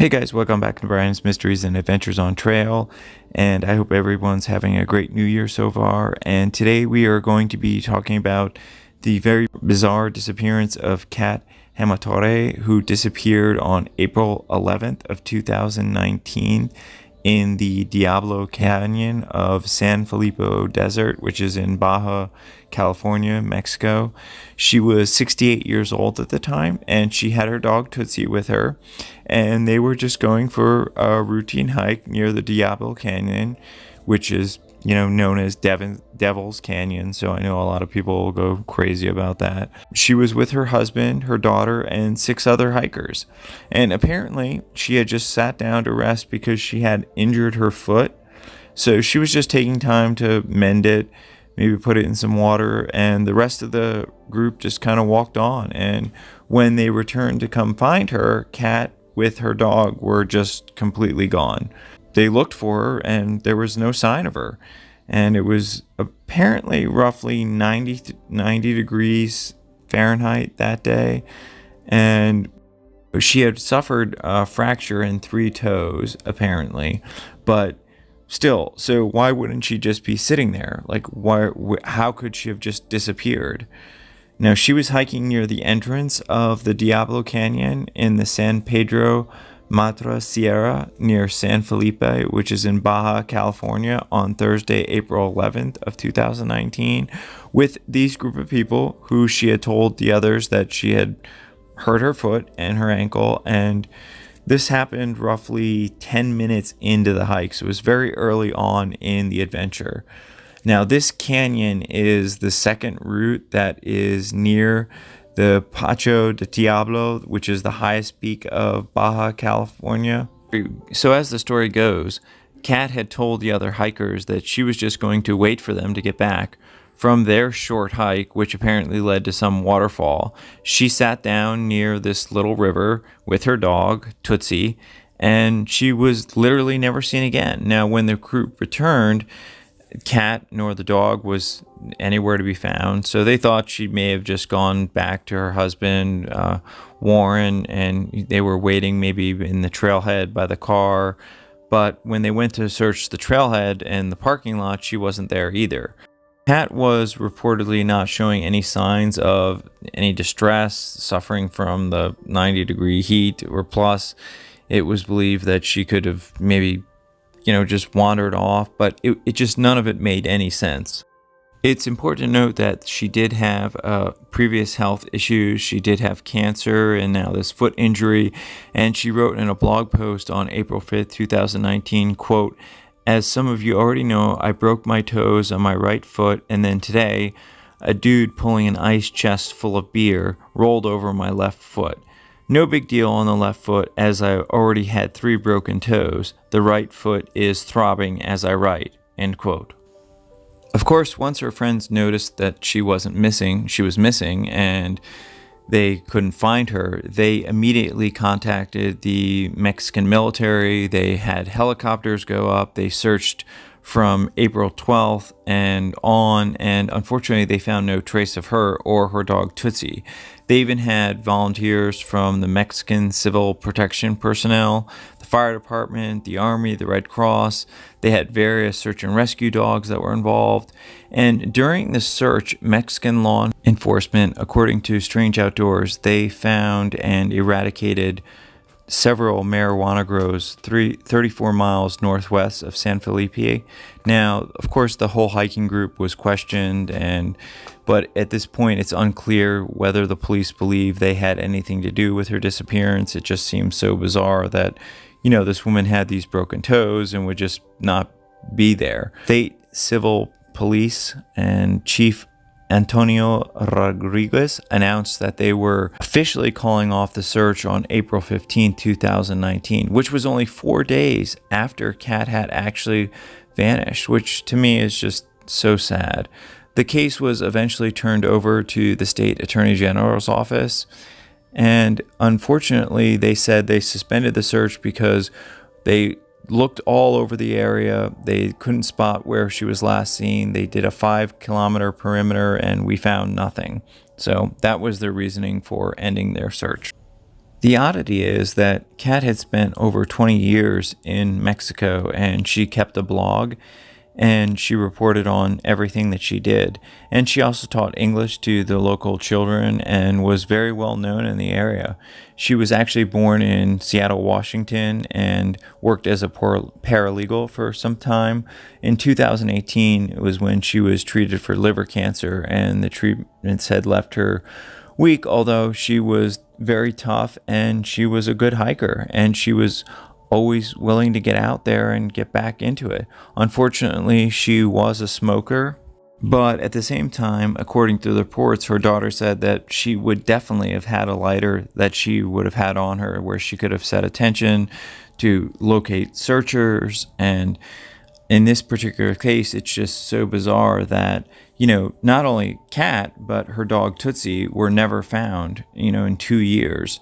Hey guys, welcome back to Brian's Mysteries and Adventures on Trail, and I hope everyone's having a great new year so far. And today we are going to be talking about the very bizarre disappearance of Kat Hammontre, who disappeared on April 11th of 2019 in the Diablo Canyon of San Felipe Desert, which is in Baja California, Mexico. She was 68 years old at the time, and she had her dog Tootsie with her, and they were just going for a routine hike near the Diablo Canyon, which is, known as Devil's Canyon. So I know a lot of people will go crazy about that. She was with her husband, her daughter, and 6 other hikers. And apparently she had just sat down to rest because she had injured her foot. So she was just taking time to mend it, maybe put it in some water, and the rest of the group just kind of walked on. And when they returned to come find her, Kat with her dog were just completely gone. They looked for her and there was no sign of her. And it was apparently roughly 90 degrees Fahrenheit that day. And she had suffered a fracture in 3 toes, apparently. But still, so why wouldn't she just be sitting there? Like, how could she have just disappeared? Now, she was hiking near the entrance of the Diablo Canyon in the San Pedro Matra Sierra near San Felipe, which is in Baja California, on Thursday, April 11th of 2019, with these group of people who she had told the others that she had hurt her foot and her ankle. And this happened roughly 10 minutes into the hike, so it was very early on in the adventure. Now, this canyon is the second route that is near the Pacho de Diablo, which is the highest peak of Baja California. So as the story goes, Kat had told the other hikers that she was just going to wait for them to get back from their short hike, which apparently led to some waterfall. She sat down near this little river with her dog, Tootsie, and she was literally never seen again. Now, when the group returned, Kat nor the dog was anywhere to be found, so they thought she may have just gone back to her husband, Warren, and they were waiting maybe in the trailhead by the car. But when they went to search the trailhead and the parking lot, she wasn't there either. Kat was reportedly not showing any signs of any distress, suffering from the 90-degree heat, or plus it was believed that she could have maybe just wandered off, but it just, none of it made any sense. It's important to note that she did have previous health issues. She did have cancer and now this foot injury. And she wrote in a blog post on April 5th, 2019, quote, "As some of you already know, I broke my toes on my right foot, and then today, a dude pulling an ice chest full of beer rolled over my left foot. No big deal on the left foot, as I already had 3 broken toes. The right foot is throbbing as I write," end quote. Of course, once her friends noticed that she was missing, and they couldn't find her, they immediately contacted the Mexican military. They had helicopters go up. They searched from April 12th and on, and unfortunately they found no trace of her or her dog Tootsie. They even had volunteers from the Mexican Civil Protection personnel, the fire department, the army, the Red Cross. They had various search and rescue dogs that were involved. And during the search, Mexican law enforcement, according to Strange Outdoors, they found and eradicated several marijuana grows 34 miles northwest of San Felipe. Now, of course, the whole hiking group was questioned, but at this point, it's unclear whether the police believe they had anything to do with her disappearance. It just seems so bizarre that, this woman had these broken toes and would just not be there. State Civil Police and Chief Antonio Rodriguez announced that they were officially calling off the search on April 15, 2019, which was only 4 days after Kat had actually vanished, which to me is just so sad. The case was eventually turned over to the state attorney general's office, and unfortunately they said they suspended the search because they looked all over the area. They couldn't spot where she was last seen. They did a 5-kilometer perimeter and we found nothing. So that was their reasoning for ending their search. The oddity is that Kat had spent over 20 years in Mexico, and she kept a blog and she reported on everything that she did. And she also taught English to the local children and was very well known in the area. She was actually born in Seattle, Washington, and worked as a paralegal for some time. In 2018, it was when she was treated for liver cancer, and the treatments had left her weak, although she was very tough and she was a good hiker, and she was always willing to get out there and get back into it. Unfortunately, she was a smoker, but at the same time, according to the reports, her daughter said that she would definitely have had a lighter that she would have had on her where she could have set attention to locate searchers. And in this particular case, it's just so bizarre that, not only Kat, but her dog Tootsie were never found, in 2 years.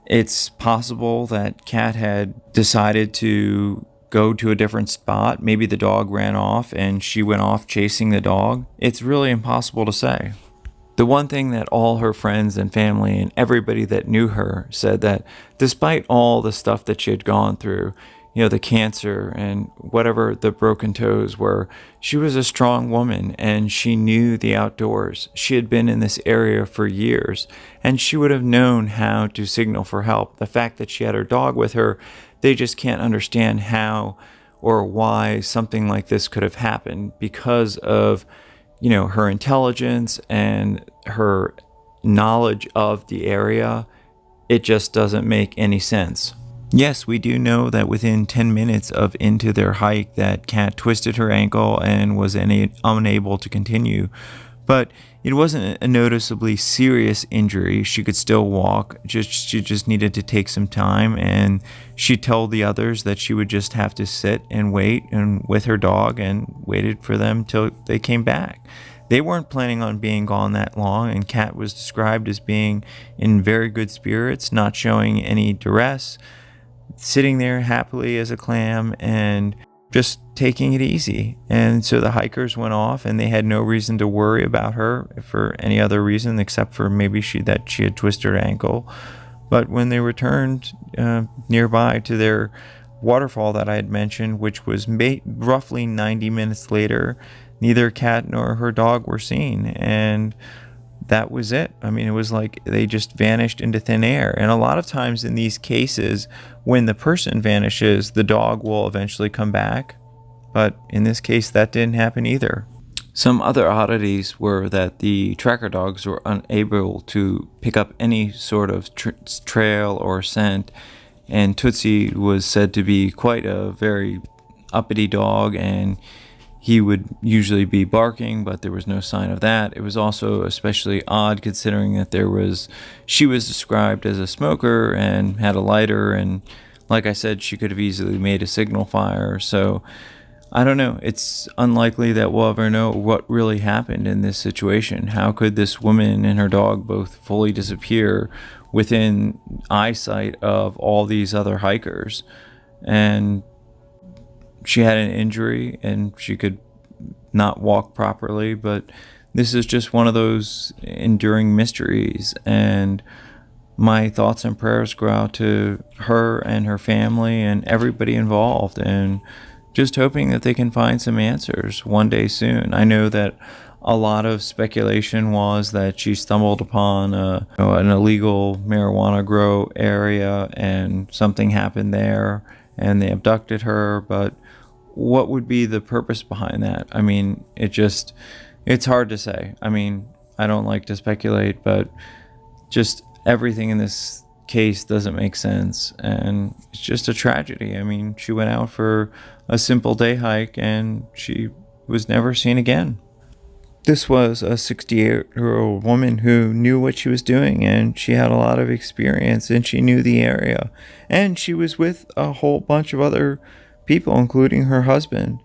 It's possible that Kat had decided to go to a different spot. Maybe the dog ran off and she went off chasing the dog. It's really impossible to say. The one thing that all her friends and family and everybody that knew her said, that despite all the stuff that she had gone through, the cancer and whatever the broken toes were, she was a strong woman and she knew the outdoors. She had been in this area for years and she would have known how to signal for help. The fact that she had her dog with her, they just can't understand how or why something like this could have happened because of, her intelligence and her knowledge of the area. It just doesn't make any sense. Yes, we do know that within 10 minutes of into their hike that Kat twisted her ankle and was unable to continue. But it wasn't a noticeably serious injury. She could still walk. She just needed to take some time, and she told the others that she would just have to sit and wait and with her dog, and waited for them till they came back. They weren't planning on being gone that long, and Kat was described as being in very good spirits, not showing any duress, sitting there happily as a clam and just taking it easy. And so the hikers went off, and they had no reason to worry about her for any other reason except for maybe she had twisted her ankle. But when they returned nearby to their waterfall that I had mentioned, which was roughly 90 minutes later, neither Kat nor her dog were seen, and that was it. I mean, it was like they just vanished into thin air. And a lot of times in these cases, when the person vanishes, the dog will eventually come back. But in this case, that didn't happen either. Some other oddities were that the tracker dogs were unable to pick up any sort of trail or scent. And Tootsie was said to be quite a very uppity dog, and he would usually be barking, but there was no sign of that. It was also especially odd considering that she was described as a smoker and had a lighter, and like I said, she could have easily made a signal fire. So I don't know. It's unlikely that we'll ever know what really happened in this situation. How could this woman and her dog both fully disappear within eyesight of all these other hikers? And she had an injury and she could not walk properly, but this is just one of those enduring mysteries. And my thoughts and prayers go out to her and her family and everybody involved, and just hoping that they can find some answers one day soon. I know that a lot of speculation was that she stumbled upon an illegal marijuana grow area and something happened there and they abducted her, but what would be the purpose behind that? I mean, it's hard to say. I mean, I don't like to speculate, but just everything in this case doesn't make sense, and it's just a tragedy. I mean, she went out for a simple day hike and she was never seen again. This was a 68-year-old woman who knew what she was doing, and she had a lot of experience, and she knew the area, and she was with a whole bunch of other people, including her husband.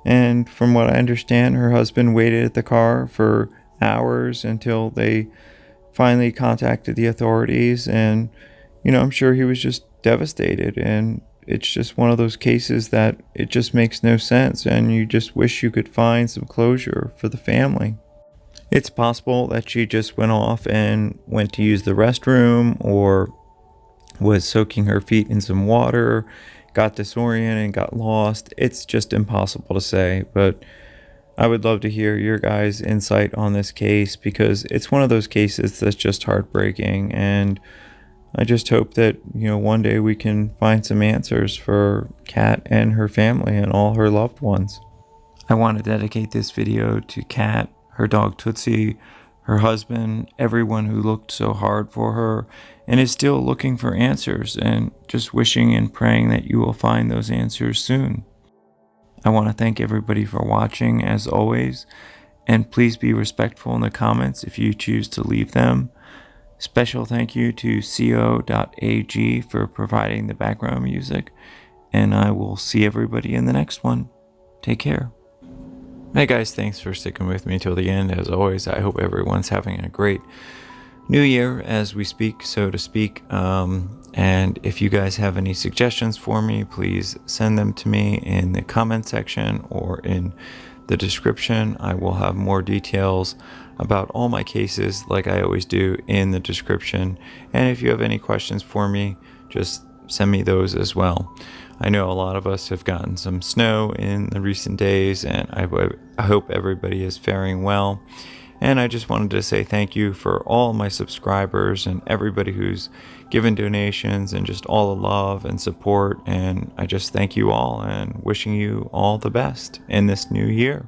And from what I understand, her husband waited at the car for hours until they finally contacted the authorities. And, I'm sure he was just devastated. And it's just one of those cases that it just makes no sense. And you just wish you could find some closure for the family. It's possible that she just went off and went to use the restroom, or was soaking her feet in some water, got disoriented and got lost. It's just impossible to say, but I would love to hear your guys' insight on this case, because it's one of those cases that's just heartbreaking, and I just hope that, one day we can find some answers for Kat and her family and all her loved ones. I want to dedicate this video to Kat, her dog Tootsie, her husband, everyone who looked so hard for her and is still looking for answers, and just wishing and praying that you will find those answers soon. I want to thank everybody for watching, as always, and please be respectful in the comments if you choose to leave them. Special thank you to co.ag for providing the background music, and I will see everybody in the next one. Take care. Hey guys, thanks for sticking with me till the end. As always, I hope everyone's having a great new year as we speak, so to speak. And if you guys have any suggestions for me, please send them to me in the comment section or in the description. I will have more details about all my cases, like I always do, in the description. And if you have any questions for me, just send me those as well. I know a lot of us have gotten some snow in the recent days, and I hope everybody is faring well. And I just wanted to say thank you for all my subscribers and everybody who's given donations and just all the love and support. And I just thank you all and wishing you all the best in this new year.